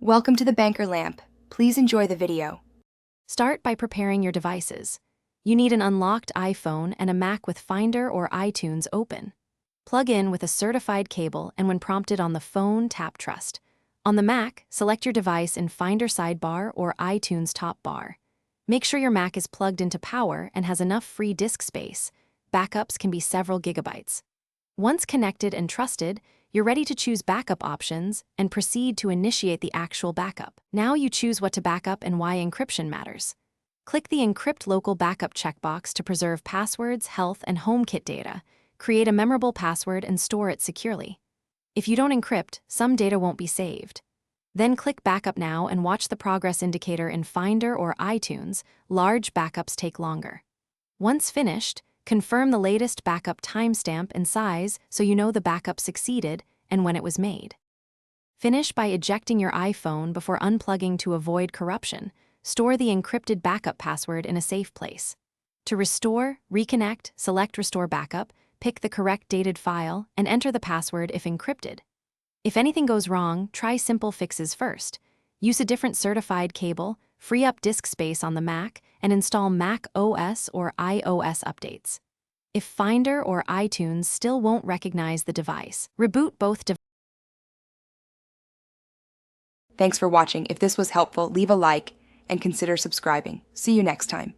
Welcome to the Banker Lamp. Please enjoy the video. Start by preparing your devices. You need an unlocked iPhone and a Mac with Finder or iTunes open. Plug in with a certified cable, and when prompted on the phone, tap Trust. On the Mac, select your device in Finder sidebar or iTunes top bar. Make sure your Mac is plugged into power and has enough free disk space. Backups can be several gigabytes. Once connected and trusted, you're ready to choose backup options and proceed to initiate the actual backup. Now you choose what to backup and why encryption matters. Click the Encrypt Local Backup checkbox to preserve passwords, health, and HomeKit data. Create a memorable password and store it securely. If you don't encrypt, some data won't be saved. Then click Backup Now and watch the progress indicator in Finder or iTunes. Large backups take longer. Once finished, confirm the latest backup timestamp and size so you know the backup succeeded and when it was made. Finish by ejecting your iPhone before unplugging to avoid corruption. Store the encrypted backup password in a safe place. To restore, reconnect, select Restore Backup, pick the correct dated file, and enter the password if encrypted. If anything goes wrong, try simple fixes first. Use a different certified cable, free up disk space on the Mac, and install macOS or iOS updates. If Finder or iTunes still won't recognize the device, reboot both devices. Thanks for watching. If this was helpful, leave a like and consider subscribing. See you next time.